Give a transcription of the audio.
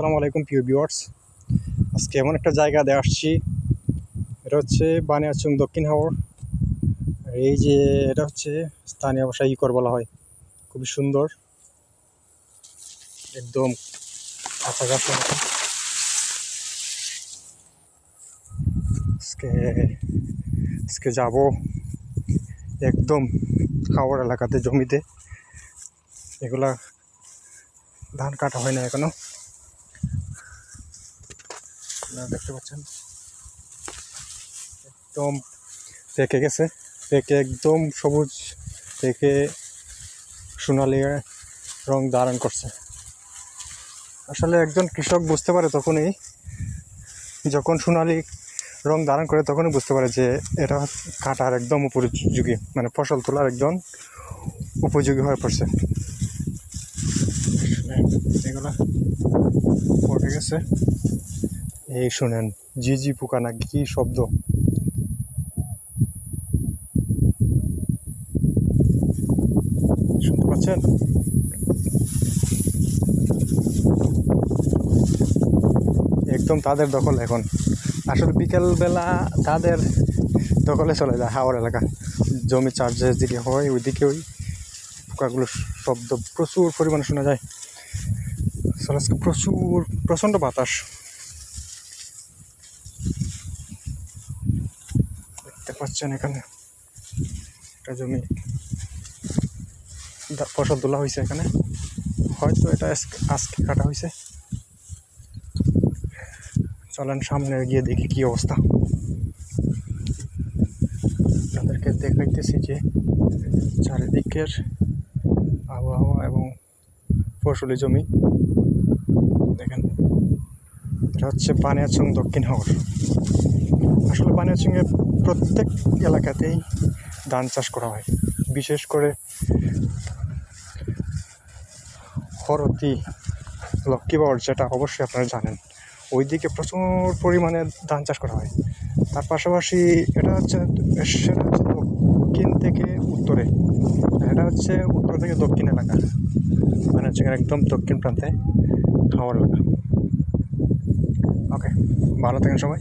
আসসালামু আলাইকুম প্রিয় ভিউয়ার্স। আজকে এমন একটা জায়গাতে আসছি, এটা হচ্ছে বানিয়াচং দক্ষিণ হাওর। এই যে এটা হচ্ছে স্থানীয় ভাষায় ইকর বলা হয়। খুবই সুন্দর, একদম কাছাকাছি। আজকে আজকে যাব একদম হাওর এলাকাতে, জমিতে। এগুলা ধান কাটা হয় না এখনো, আপনারা দেখতে পাচ্ছেন একদম পেকে গেছে, পেকে একদম সবুজ, পেকে সোনালি রং ধারণ করছে। আসলে একজন কৃষক বুঝতে পারে তখনই, যখন সোনালি রং ধারণ করে তখনই বুঝতে পারে যে এটা কাটার একদম উপযোগী, মানে ফসল তোলার একদম উপযোগী হয়ে পড়ছে। এগুলা পড়ে গেছে, এই শুনেন ঝিঝি পোকা না কি শব্দ, শুনতে পাচ্ছেন? একদম তাদের দখল এখন। আসলে বিকেলবেলা তাদের দখলে চলে যায় হাওর এলাকা, জমি চার্জের দিকে হয়, ওইদিকে ওই পোকাগুলোর শব্দ প্রচুর পরিমাণে শোনা যায়। আজকে প্রচণ্ড বাতাস, দেখতে পাচ্ছেন এখানে একটা জমি ফসল তোলা হয়েছে। এখানে হয়তো এটা আজকে কাটা হয়েছে। চলেন সামনে গিয়ে দেখি কি অবস্থা। তাদেরকে দেখাইতেছি যে চারিদিকের আবহাওয়া এবং ফসলি জমি দেখেন। এটা হচ্ছে বানিয়াচং দক্ষিণ হাওর। আসলে বানিয়াচংয়ের প্রত্যেক এলাকাতেই ধান চাষ করা হয়, বিশেষ করে হরতি লক্ষ্মীবাউর, যেটা অবশ্যই আপনারা জানেন, ওইদিকে প্রচুর পরিমাণে ধান চাষ করা হয়। তার পাশাপাশি সেটা হচ্ছে দক্ষিণ থেকে উত্তরে, এটা হচ্ছে উত্তর থেকে দক্ষিণ এলাকা, মানে হচ্ছে একদম দক্ষিণ প্রান্তে হাওর এলাকা। ওকে, ভালো থাকেন সবাই।